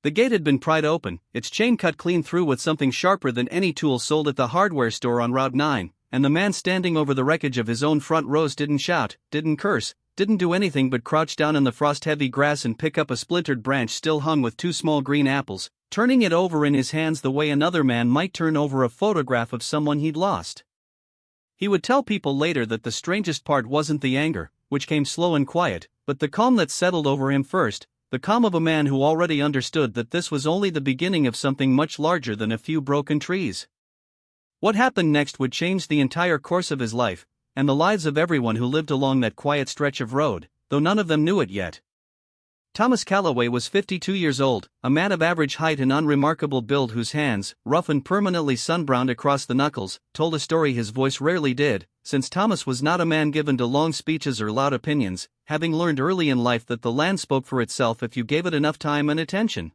The gate had been pried open, its chain cut clean through with something sharper than any tool sold at the hardware store on Route 9, and the man standing over the wreckage of his own front rows didn't shout, didn't curse, didn't do anything but crouch down in the frost-heavy grass and pick up a splintered branch still hung with 2 small green apples, turning it over in his hands the way another man might turn over a photograph of someone he'd lost. He would tell people later that the strangest part wasn't the anger, which came slow and quiet, but the calm that settled over him first, the calm of a man who already understood that this was only the beginning of something much larger than a few broken trees. What happened next would change the entire course of his life, and the lives of everyone who lived along that quiet stretch of road, though none of them knew it yet. Thomas Calloway was 52 years old, a man of average height and unremarkable build whose hands, rough and permanently sunbrowned across the knuckles, told a story his voice rarely did, since Thomas was not a man given to long speeches or loud opinions, having learned early in life that the land spoke for itself if you gave it enough time and attention.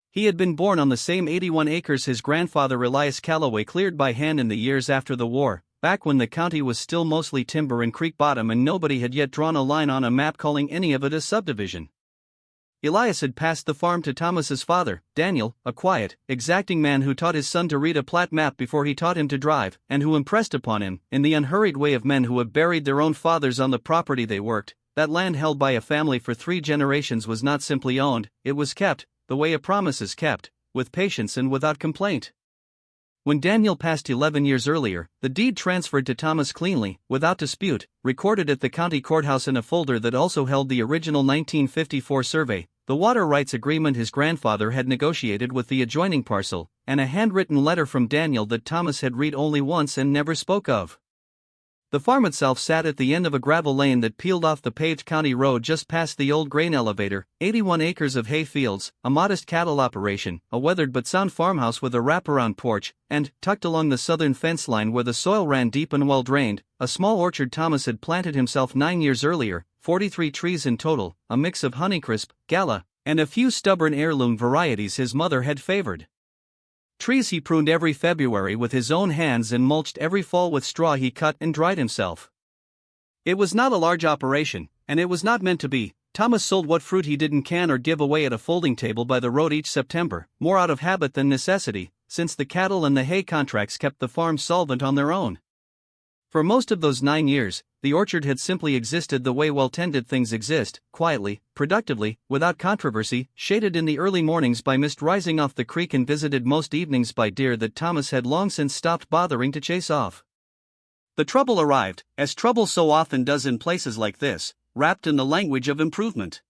He had been born on the same 81 acres his grandfather Elias Calloway cleared by hand in the years after the war, back when the county was still mostly timber and creek bottom and nobody had yet drawn a line on a map calling any of it a subdivision. Elias had passed the farm to Thomas's father, Daniel, a quiet, exacting man who taught his son to read a plat map before he taught him to drive, and who impressed upon him, in the unhurried way of men who have buried their own fathers on the property they worked, that land held by a family for 3 generations was not simply owned, it was kept, the way a promise is kept, with patience and without complaint. When Daniel passed 11 years earlier, the deed transferred to Thomas cleanly, without dispute, recorded at the county courthouse in a folder that also held the original 1954 survey, the water rights agreement his grandfather had negotiated with the adjoining parcel, and a handwritten letter from Daniel that Thomas had read only once and never spoke of. The farm itself sat at the end of a gravel lane that peeled off the paved county road just past the old grain elevator, 81 acres of hay fields, a modest cattle operation, a weathered but sound farmhouse with a wraparound porch, and, tucked along the southern fence line where the soil ran deep and well drained, a small orchard Thomas had planted himself 9 years earlier, 43 trees in total, a mix of Honeycrisp, Gala, and a few stubborn heirloom varieties his mother had favored. Trees he pruned every February with his own hands and mulched every fall with straw he cut and dried himself. It was not a large operation, and it was not meant to be. Thomas sold what fruit he didn't can or give away at a folding table by the road each September, more out of habit than necessity, since the cattle and the hay contracts kept the farm solvent on their own. For most of those 9 years, the orchard had simply existed the way well-tended things exist, quietly, productively, without controversy, shaded in the early mornings by mist rising off the creek and visited most evenings by deer that Thomas had long since stopped bothering to chase off. The trouble arrived, as trouble so often does in places like this, wrapped in the language of improvement.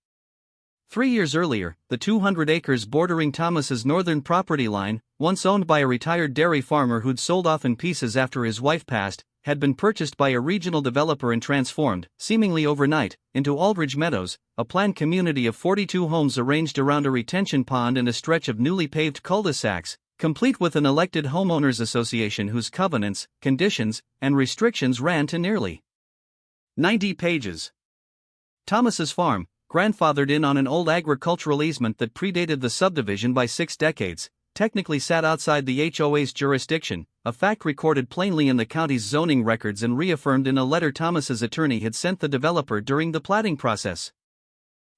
3 years earlier, the 200 acres bordering Thomas's northern property line, once owned by a retired dairy farmer who'd sold off in pieces after his wife passed, had been purchased by a regional developer and transformed, seemingly overnight, into Aldridge Meadows, a planned community of 42 homes arranged around a retention pond and a stretch of newly paved cul-de-sacs, complete with an elected homeowners association whose covenants, conditions, and restrictions ran to nearly 90 pages. Thomas's farm, grandfathered in on an old agricultural easement that predated the subdivision by 6 decades, technically sat outside the HOA's jurisdiction, a fact recorded plainly in the county's zoning records and reaffirmed in a letter Thomas's attorney had sent the developer during the platting process.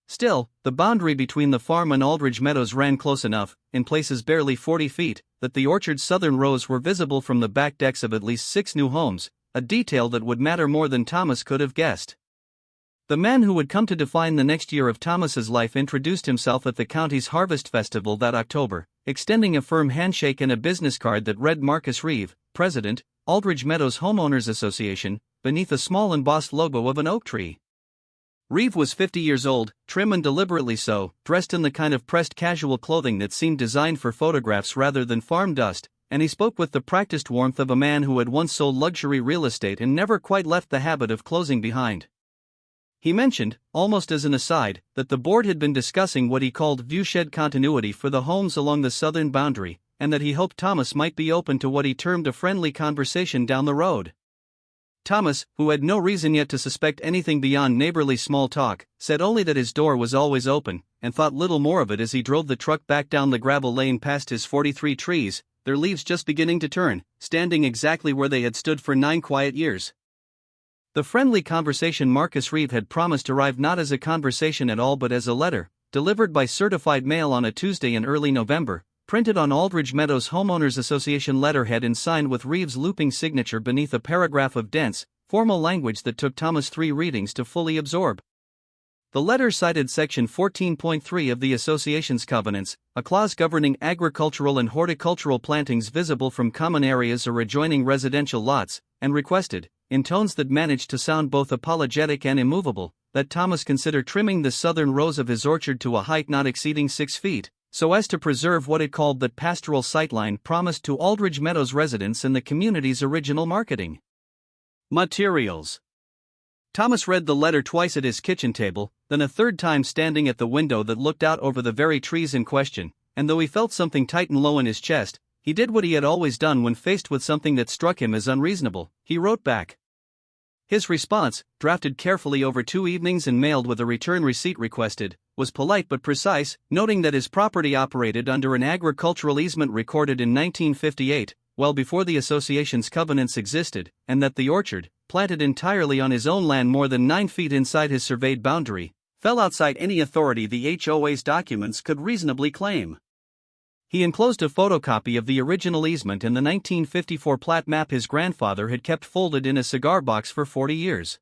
Still, the boundary between the farm and Aldridge Meadows ran close enough, in places barely 40 feet, that the orchard's southern rows were visible from the back decks of at least 6 new homes, a detail that would matter more than Thomas could have guessed. The man who would come to define the next year of Thomas's life introduced himself at the county's Harvest Festival that October, extending a firm handshake and a business card that read Marcus Reeve, President, Aldridge Meadows Homeowners Association, beneath a small embossed logo of an oak tree. Reeve was 50 years old, trim and deliberately so, dressed in the kind of pressed casual clothing that seemed designed for photographs rather than farm dust, and he spoke with the practiced warmth of a man who had once sold luxury real estate and never quite left the habit of closing behind. He mentioned, almost as an aside, that the board had been discussing what he called viewshed continuity for the homes along the southern boundary, and that he hoped Thomas might be open to what he termed a friendly conversation down the road. Thomas, who had no reason yet to suspect anything beyond neighborly small talk, said only that his door was always open, and thought little more of it as he drove the truck back down the gravel lane past his 43 trees, their leaves just beginning to turn, standing exactly where they had stood for 9 quiet years. The friendly conversation Marcus Reeve had promised arrived not as a conversation at all but as a letter, delivered by certified mail on a Tuesday in early November, printed on Aldridge Meadows Homeowners Association letterhead and signed with Reeves' looping signature beneath a paragraph of dense, formal language that took Thomas 3 readings to fully absorb. The letter cited Section 14.3 of the Association's covenants, a clause governing agricultural and horticultural plantings visible from common areas or adjoining residential lots, and requested, in tones that managed to sound both apologetic and immovable, that Thomas consider trimming the southern rows of his orchard to a height not exceeding 6 feet, so as to preserve what it called the pastoral sightline promised to Aldridge Meadows residents in the community's original marketing materials. Thomas read the letter twice at his kitchen table, then a third time standing at the window that looked out over the very trees in question, and though he felt something tighten low in his chest, he did what he had always done when faced with something that struck him as unreasonable. He wrote back. His response, drafted carefully over 2 evenings and mailed with a return receipt requested, was polite but precise, noting that his property operated under an agricultural easement recorded in 1958, well before the association's covenants existed, and that the orchard, planted entirely on his own land more than 9 feet inside his surveyed boundary, fell outside any authority the HOA's documents could reasonably claim. He enclosed a photocopy of the original easement and the 1954 plat map his grandfather had kept folded in a cigar box for 40 years.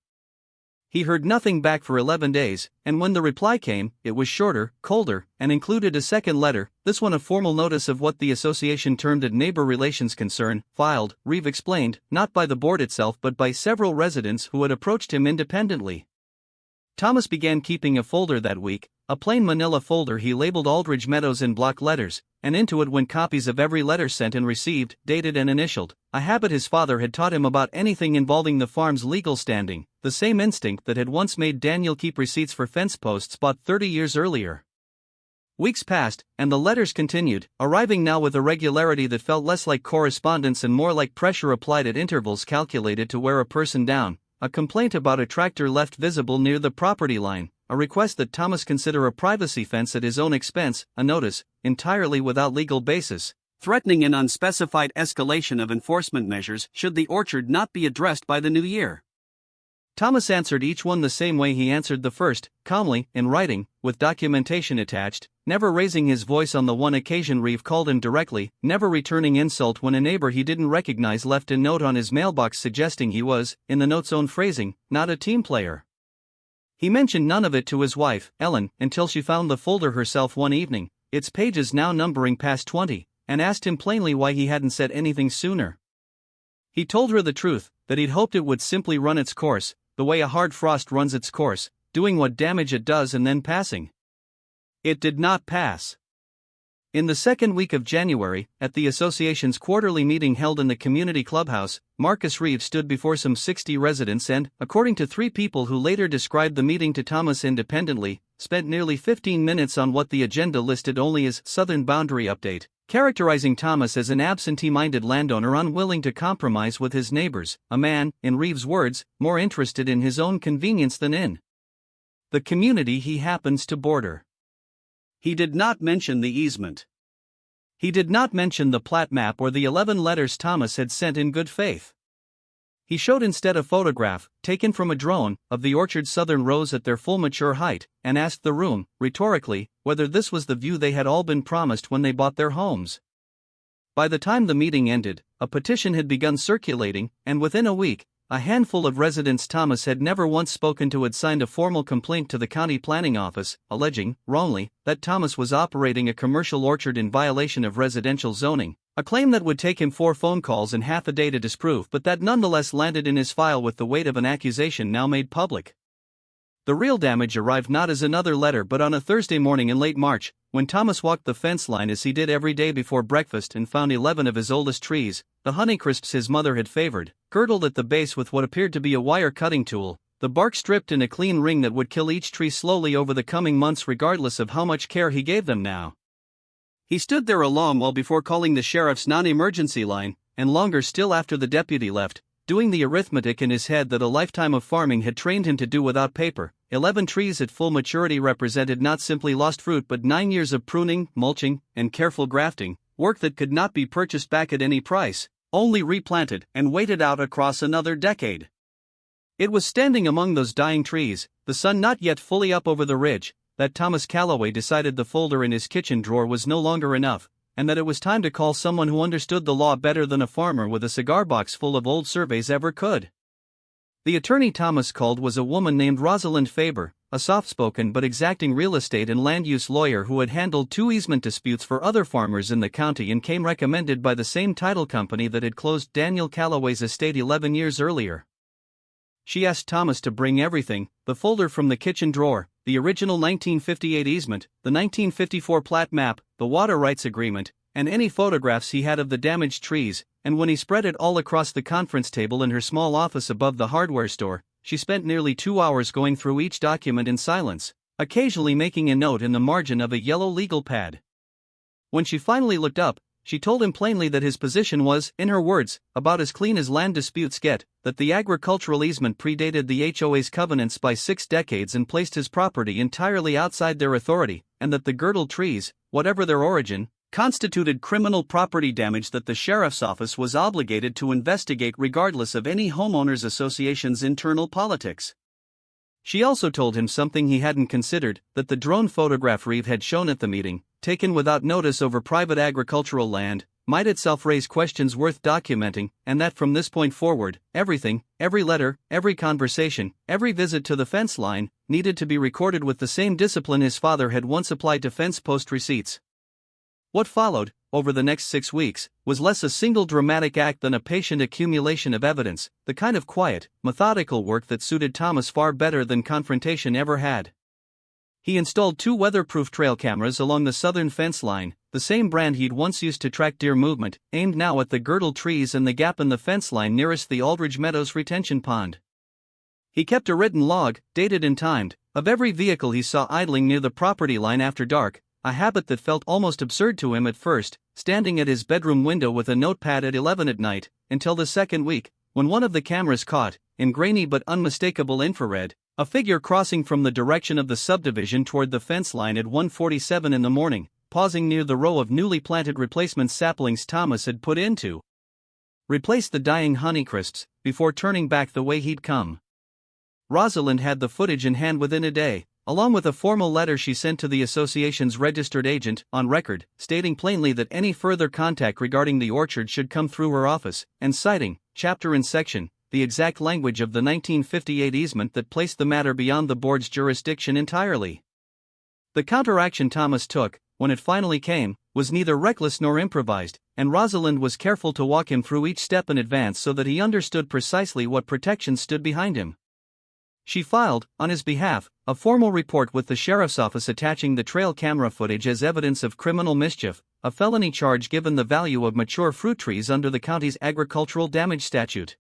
He heard nothing back for 11 days, and when the reply came, it was shorter, colder, and included a second letter, this one a formal notice of what the association termed a neighbor relations concern, filed, Reeve explained, not by the board itself but by several residents who had approached him independently. Thomas began keeping a folder that week, a plain manila folder he labeled Aldridge Meadows in block letters, and into it went copies of every letter sent and received, dated and initialed, a habit his father had taught him about anything involving the farm's legal standing, the same instinct that had once made Daniel keep receipts for fence posts bought 30 years earlier. Weeks passed, and the letters continued, arriving now with a regularity that felt less like correspondence and more like pressure applied at intervals calculated to wear a person down. A complaint about a tractor left visible near the property line, a request that Thomas consider a privacy fence at his own expense, a notice, entirely without legal basis, threatening an unspecified escalation of enforcement measures should the orchard not be addressed by the new year. Thomas answered each one the same way he answered the first, calmly, in writing, with documentation attached, never raising his voice on the one occasion Reeve called him directly, never returning insult when a neighbor he didn't recognize left a note on his mailbox suggesting he was, in the note's own phrasing, not a team player. He mentioned none of it to his wife, Ellen, until she found the folder herself one evening, its pages now numbering past 20, and asked him plainly why he hadn't said anything sooner. He told her the truth, that he'd hoped it would simply run its course, the way a hard frost runs its course, doing what damage it does and then passing. It did not pass. In the second week of January, at the association's quarterly meeting held in the community clubhouse, Marcus Reeve stood before some 60 residents and, according to 3 people who later described the meeting to Thomas independently, spent nearly 15 minutes on what the agenda listed only as Southern Boundary Update, characterizing Thomas as an absentee-minded landowner unwilling to compromise with his neighbors, a man, in Reeve's words, more interested in his own convenience than in the community he happens to border. He did not mention the easement. He did not mention the plat map or the 11 letters Thomas had sent in good faith. He showed instead a photograph, taken from a drone, of the orchard's southern rows at their full mature height, and asked the room, rhetorically, whether this was the view they had all been promised when they bought their homes. By the time the meeting ended, a petition had begun circulating, and within a week, a handful of residents Thomas had never once spoken to had signed a formal complaint to the county planning office, alleging, wrongly, that Thomas was operating a commercial orchard in violation of residential zoning, a claim that would take him 4 phone calls and half a day to disprove but that nonetheless landed in his file with the weight of an accusation now made public. The real damage arrived not as another letter but on a Thursday morning in late March, when Thomas walked the fence line as he did every day before breakfast and found 11 of his oldest trees, the Honeycrisps his mother had favored, girdled at the base with what appeared to be a wire cutting tool, the bark stripped in a clean ring that would kill each tree slowly over the coming months regardless of how much care he gave them now. He stood there a long while before calling the sheriff's non-emergency line, and longer still after the deputy left, doing the arithmetic in his head that a lifetime of farming had trained him to do without paper. 11 trees at full maturity represented not simply lost fruit but 9 years of pruning, mulching, and careful grafting, work that could not be purchased back at any price, only replanted and waited out across another decade. It was standing among those dying trees, the sun not yet fully up over the ridge, that Thomas Calloway decided the folder in his kitchen drawer was no longer enough, and that it was time to call someone who understood the law better than a farmer with a cigar box full of old surveys ever could. The attorney Thomas called was a woman named Rosalind Faber, a soft-spoken but exacting real estate and land use lawyer who had handled 2 easement disputes for other farmers in the county and came recommended by the same title company that had closed Daniel Calloway's estate 11 years earlier. She asked Thomas to bring everything: the folder from the kitchen drawer, the original 1958 easement, the 1954 plat map, the water rights agreement, and any photographs he had of the damaged trees. And when he spread it all across the conference table in her small office above the hardware store, she spent nearly 2 hours going through each document in silence, occasionally making a note in the margin of a yellow legal pad. When she finally looked up, she told him plainly that his position was, in her words, about as clean as land disputes get, that the agricultural easement predated the HOA's covenants by 6 decades and placed his property entirely outside their authority, and that the girdled trees, whatever their origin, constituted criminal property damage that the sheriff's office was obligated to investigate regardless of any homeowners association's internal politics. She also told him something he hadn't considered, that the drone photograph Reeve had shown at the meeting, taken without notice over private agricultural land, might itself raise questions worth documenting, and that from this point forward, everything, every letter, every conversation, every visit to the fence line, needed to be recorded with the same discipline his father had once applied to fence post receipts. What followed, over the next 6 weeks, was less a single dramatic act than a patient accumulation of evidence, the kind of quiet, methodical work that suited Thomas far better than confrontation ever had. He installed 2 weatherproof trail cameras along the southern fence line, the same brand he'd once used to track deer movement, aimed now at the girdled trees and the gap in the fence line nearest the Aldridge Meadows retention pond. He kept a written log, dated and timed, of every vehicle he saw idling near the property line after dark, a habit that felt almost absurd to him at first, standing at his bedroom window with a notepad at 11 at night, until the second week, when one of the cameras caught, in grainy but unmistakable infrared, a figure crossing from the direction of the subdivision toward the fence line at 1:47 in the morning, pausing near the row of newly planted replacement saplings Thomas had put in to replace the dying honeycrisps, before turning back the way he'd come. Rosalind had the footage in hand within a day, along with a formal letter she sent to the association's registered agent, on record, stating plainly that any further contact regarding the orchard should come through her office, and citing, chapter and section, the exact language of the 1958 easement that placed the matter beyond the board's jurisdiction entirely. The counteraction Thomas took, when it finally came, was neither reckless nor improvised, and Rosalind was careful to walk him through each step in advance so that he understood precisely what protections stood behind him. She filed, on his behalf, a formal report with the sheriff's office attaching the trail camera footage as evidence of criminal mischief, a felony charge given the value of mature fruit trees under the county's agricultural damage statute.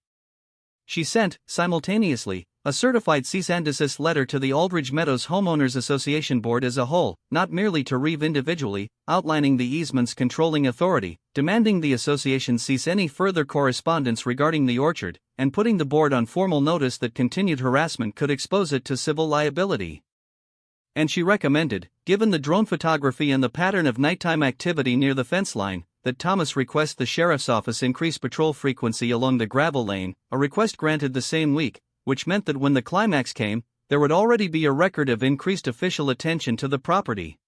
She sent, simultaneously, a certified cease and desist letter to the Aldridge Meadows Homeowners Association Board as a whole, not merely to Reeve individually, outlining the easement's controlling authority, demanding the association cease any further correspondence regarding the orchard, and putting the board on formal notice that continued harassment could expose it to civil liability. And she recommended, given the drone photography and the pattern of nighttime activity near the fence line, that Thomas request the sheriff's office increase patrol frequency along the gravel lane, a request granted the same week, which meant that when the climax came, there would already be a record of increased official attention to the property.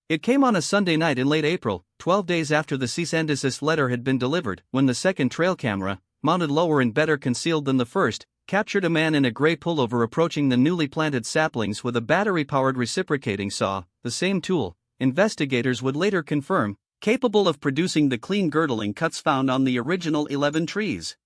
It came on a Sunday night in late April, 12 days after the cease and desist letter had been delivered, when the second trail camera, mounted lower and better concealed than the first, captured a man in a gray pullover approaching the newly planted saplings with a battery-powered reciprocating saw, the same tool, investigators would later confirm, capable of producing the clean girdling cuts found on the original 11 trees.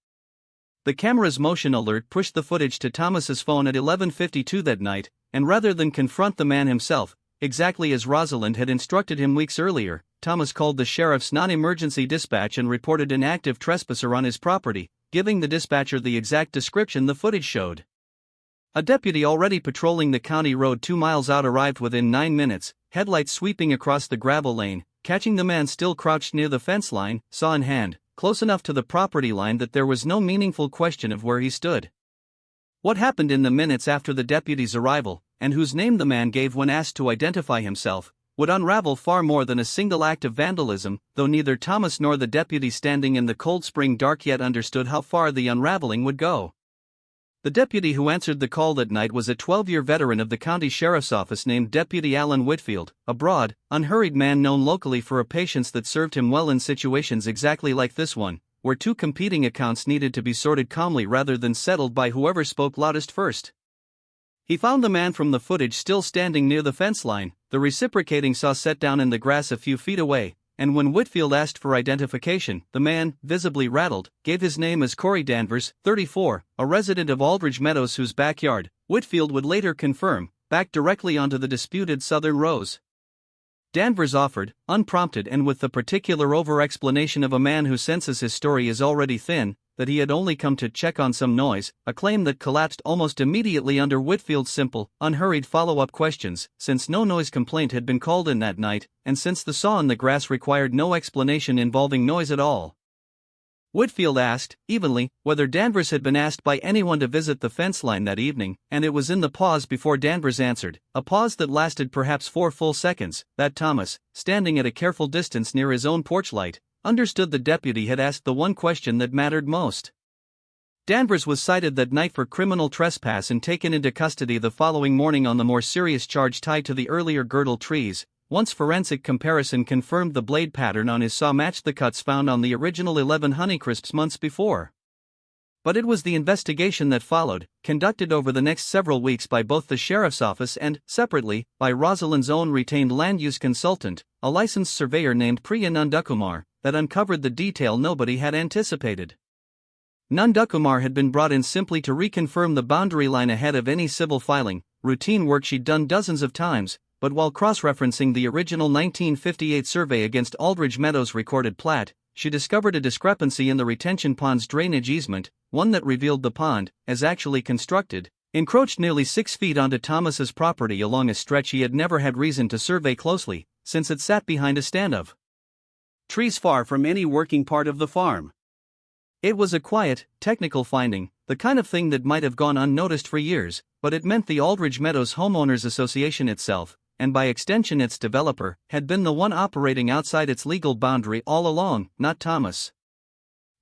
The camera's motion alert pushed the footage to Thomas's phone at 11:52 that night, and rather than confront the man himself, exactly as Rosalind had instructed him weeks earlier, Thomas called the sheriff's non-emergency dispatch and reported an active trespasser on his property, giving the dispatcher the exact description the footage showed. A deputy already patrolling the county road 2 miles out arrived within 9 minutes, headlights sweeping across the gravel lane, catching the man still crouched near the fence line, saw in hand, close enough to the property line that there was no meaningful question of where he stood. What happened in the minutes after the deputy's arrival, and whose name the man gave when asked to identify himself, would unravel far more than a single act of vandalism, though neither Thomas nor the deputy standing in the cold spring dark yet understood how far the unraveling would go. The deputy who answered the call that night was a 12-year veteran of the county sheriff's office named Deputy Alan Whitfield, a broad, unhurried man known locally for a patience that served him well in situations exactly like this one, where two competing accounts needed to be sorted calmly rather than settled by whoever spoke loudest first. He found the man from the footage still standing near the fence line, the reciprocating saw set down in the grass a few feet away, and when Whitfield asked for identification, the man, visibly rattled, gave his name as Corey Danvers, 34, a resident of Aldridge Meadows whose backyard, Whitfield would later confirm, backed directly onto the disputed southern rose. Danvers offered, unprompted and with the particular over-explanation of a man who senses his story is already thin, that he had only come to check on some noise, a claim that collapsed almost immediately under Whitfield's simple, unhurried follow-up questions, since no noise complaint had been called in that night, and since the saw in the grass required no explanation involving noise at all. Whitfield asked, evenly, whether Danvers had been asked by anyone to visit the fence line that evening, and it was in the pause before Danvers answered, a pause that lasted perhaps 4 full seconds, that Thomas, standing at a careful distance near his own porch light, understood the deputy had asked the one question that mattered most. Danvers was cited that night for criminal trespass and taken into custody the following morning on the more serious charge tied to the earlier girdle trees. Once forensic comparison confirmed the blade pattern on his saw matched the cuts found on the original 11 Honeycrisps months before. But it was the investigation that followed, conducted over the next several weeks by both the sheriff's office and, separately, by Rosalind's own retained land use consultant, a licensed surveyor named Priya Nandakumar, that uncovered the detail nobody had anticipated. Nandakumar had been brought in simply to reconfirm the boundary line ahead of any civil filing, routine work she'd done dozens of times, but while cross-referencing the original 1958 survey against Aldridge Meadows' recorded plat, she discovered a discrepancy in the retention pond's drainage easement, one that revealed the pond, as actually constructed, encroached nearly 6 feet onto Thomas's property along a stretch he had never had reason to survey closely, since it sat behind a stand of trees far from any working part of the farm. It was a quiet, technical finding, the kind of thing that might have gone unnoticed for years, but it meant the Aldridge Meadows Homeowners Association itself, and by extension its developer, had been the one operating outside its legal boundary all along, not Thomas.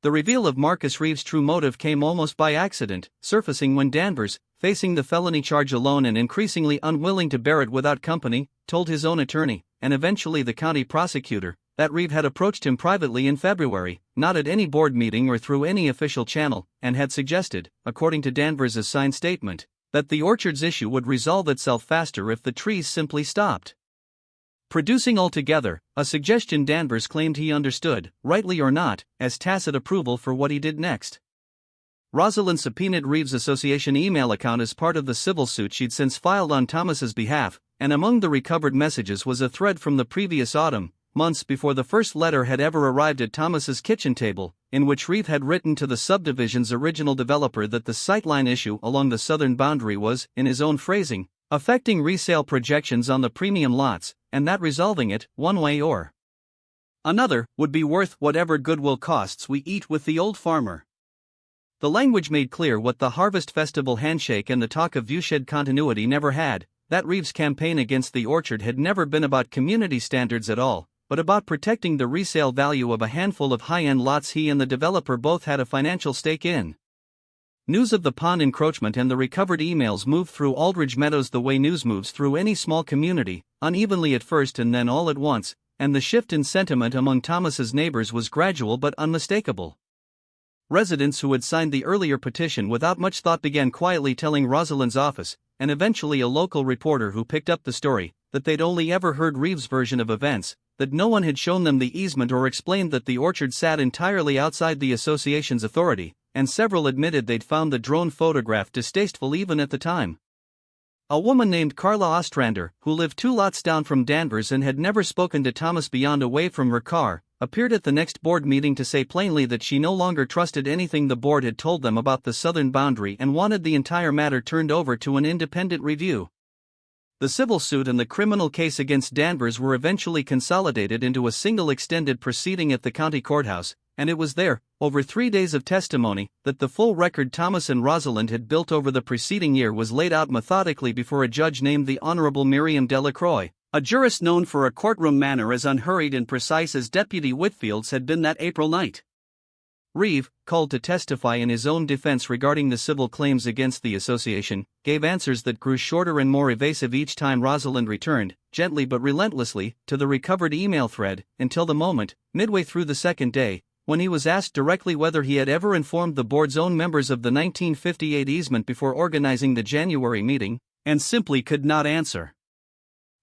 The reveal of Marcus Reeves' true motive came almost by accident, surfacing when Danvers, facing the felony charge alone and increasingly unwilling to bear it without company, told his own attorney, and eventually the county prosecutor, that Reeve had approached him privately in February, not at any board meeting or through any official channel, and had suggested, according to Danvers' signed statement, that the orchard's issue would resolve itself faster if the trees simply stopped producing altogether, a suggestion Danvers claimed he understood, rightly or not, as tacit approval for what he did next. Rosalind subpoenaed Reeves' association email account as part of the civil suit she'd since filed on Thomas's behalf, and among the recovered messages was a thread from the previous autumn, months before the first letter had ever arrived at Thomas's kitchen table, in which Reeve had written to the subdivision's original developer that the sightline issue along the southern boundary was, in his own phrasing, affecting resale projections on the premium lots, and that resolving it, one way or another, would be worth whatever goodwill costs we eat with the old farmer. The language made clear what the Harvest Festival handshake and the talk of viewshed continuity never had, that Reeves' campaign against the orchard had never been about community standards at all, but about protecting the resale value of a handful of high-end lots he and the developer both had a financial stake in. News of the pond encroachment and the recovered emails moved through Aldridge Meadows the way news moves through any small community, unevenly at first and then all at once, and the shift in sentiment among Thomas's neighbors was gradual but unmistakable. Residents who had signed the earlier petition without much thought began quietly telling Rosalind's office, and eventually a local reporter who picked up the story, that they'd only ever heard Reeves' version of events, that no one had shown them the easement or explained that the orchard sat entirely outside the association's authority, and several admitted they'd found the drone photograph distasteful even at the time. A woman named Carla Ostrander, who lived 2 lots down from Danvers and had never spoken to Thomas beyond a wave from her car, appeared at the next board meeting to say plainly that she no longer trusted anything the board had told them about the southern boundary and wanted the entire matter turned over to an independent review. The civil suit and the criminal case against Danvers were eventually consolidated into a single extended proceeding at the county courthouse, and it was there, over 3 days of testimony, that the full record Thomas and Rosalind had built over the preceding year was laid out methodically before a judge named the Honorable Miriam Delacroix, a jurist known for a courtroom manner as unhurried and precise as Deputy Whitfield's had been that April night. Reeve, called to testify in his own defense regarding the civil claims against the association, gave answers that grew shorter and more evasive each time Rosalind returned, gently but relentlessly, to the recovered email thread, until the moment, midway through the second day, when he was asked directly whether he had ever informed the board's own members of the 1958 easement before organizing the January meeting, and simply could not answer.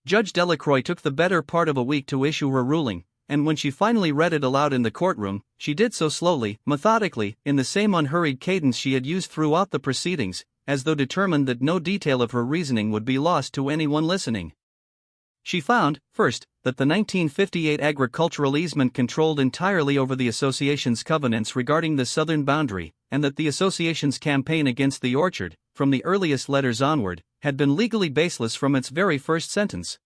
Judge Delacroix took the better part of a week to issue her ruling, and when she finally read it aloud in the courtroom, she did so slowly, methodically, in the same unhurried cadence she had used throughout the proceedings, as though determined that no detail of her reasoning would be lost to anyone listening. She found, first, that the 1958 agricultural easement controlled entirely over the association's covenants regarding the southern boundary, and that the association's campaign against the orchard, from the earliest letters onward, had been legally baseless from its very first sentence.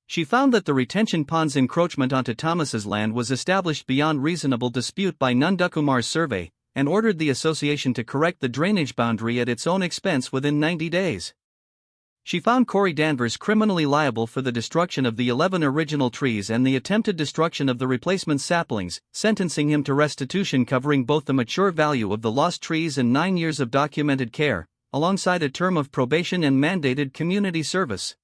She found that the retention pond's encroachment onto Thomas's land was established beyond reasonable dispute by Nandakumar's survey, and ordered the association to correct the drainage boundary at its own expense within 90 days. She found Corey Danvers criminally liable for the destruction of the 11 original trees and the attempted destruction of the replacement saplings, sentencing him to restitution covering both the mature value of the lost trees and 9 years of documented care, alongside a term of probation and mandated community service.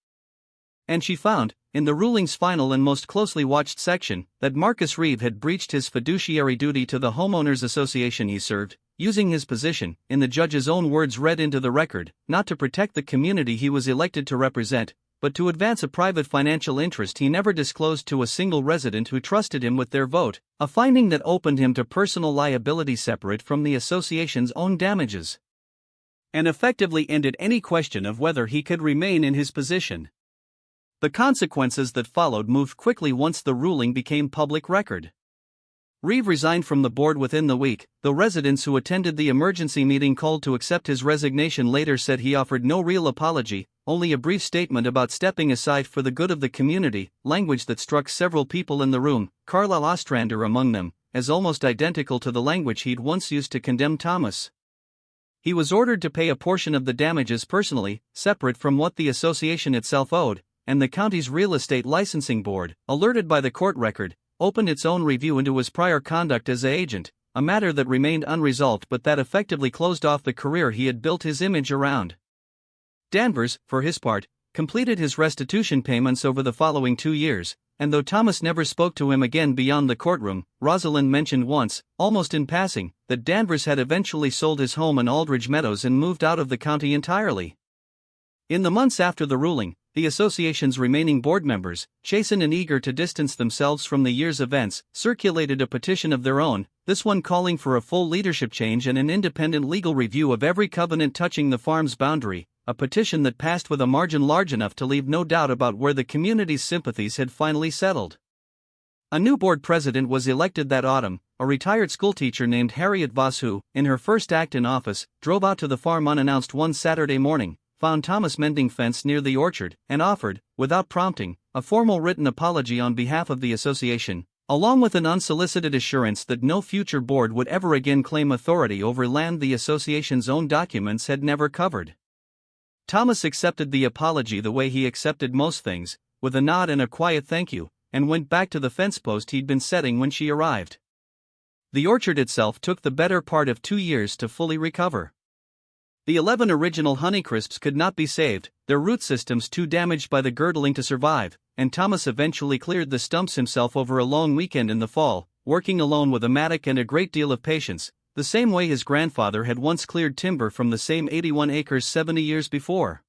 And she found, in the ruling's final and most closely watched section, that Marcus Reeve had breached his fiduciary duty to the homeowners association he served, using his position, in the judge's own words read into the record, not to protect the community he was elected to represent, but to advance a private financial interest he never disclosed to a single resident who trusted him with their vote, a finding that opened him to personal liability separate from the association's own damages, and effectively ended any question of whether he could remain in his position. The consequences that followed moved quickly once the ruling became public record. Reeve resigned from the board within the week, though residents who attended the emergency meeting called to accept his resignation later said he offered no real apology, only a brief statement about stepping aside for the good of the community, language that struck several people in the room, Carlisle Ostrander among them, as almost identical to the language he'd once used to condemn Thomas. He was ordered to pay a portion of the damages personally, separate from what the association itself owed, and the county's real estate licensing board, alerted by the court record, opened its own review into his prior conduct as an agent, a matter that remained unresolved but that effectively closed off the career he had built his image around. Danvers, for his part, completed his restitution payments over the following 2 years, and though Thomas never spoke to him again beyond the courtroom, Rosalind mentioned once, almost in passing, that Danvers had eventually sold his home in Aldridge Meadows and moved out of the county entirely. In the months after the ruling, the association's remaining board members, chastened and eager to distance themselves from the year's events, circulated a petition of their own, this one calling for a full leadership change and an independent legal review of every covenant touching the farm's boundary, a petition that passed with a margin large enough to leave no doubt about where the community's sympathies had finally settled. A new board president was elected that autumn, a retired schoolteacher named Harriet Voss who, in her first act in office, drove out to the farm unannounced one Saturday morning, found Thomas mending fence near the orchard, and offered, without prompting, a formal written apology on behalf of the association, along with an unsolicited assurance that no future board would ever again claim authority over land the association's own documents had never covered. Thomas accepted the apology the way he accepted most things, with a nod and a quiet thank you, and went back to the fence post he'd been setting when she arrived. The orchard itself took the better part of 2 years to fully recover. The 11 original Honeycrisps could not be saved, their root systems too damaged by the girdling to survive, and Thomas eventually cleared the stumps himself over a long weekend in the fall, working alone with a mattock and a great deal of patience, the same way his grandfather had once cleared timber from the same 81 acres 70 years before.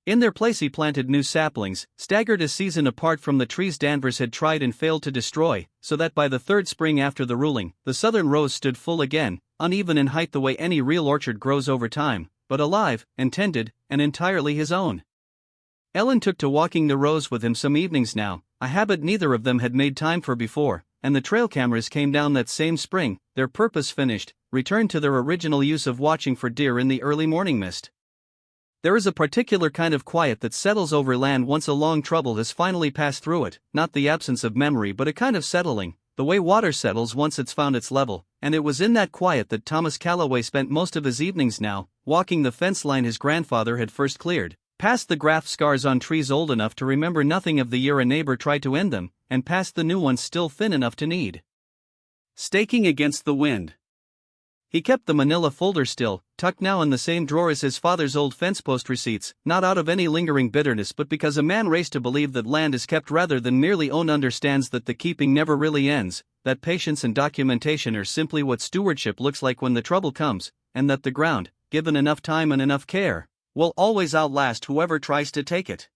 In their place he planted new saplings, staggered a season apart from the trees Danvers had tried and failed to destroy, so that by the third spring after the ruling, the southern rows stood full again, uneven in height the way any real orchard grows over time, but alive, and tended, and entirely his own. Ellen took to walking the rows with him some evenings now, a habit neither of them had made time for before, and the trail cameras came down that same spring, their purpose finished, returned to their original use of watching for deer in the early morning mist. There is a particular kind of quiet that settles over land once a long trouble has finally passed through it, not the absence of memory but a kind of settling, the way water settles once it's found its level, and it was in that quiet that Thomas Calloway spent most of his evenings now, walking the fence line his grandfather had first cleared, past the graft scars on trees old enough to remember nothing of the year a neighbor tried to end them, and past the new ones still thin enough to need Staking against the wind. He kept the manila folder still, tucked now in the same drawer as his father's old fence post receipts, not out of any lingering bitterness but because a man raised to believe that land is kept rather than merely owned, understands that the keeping never really ends, that patience and documentation are simply what stewardship looks like when the trouble comes, and that the ground, given enough time and enough care, will always outlast whoever tries to take it.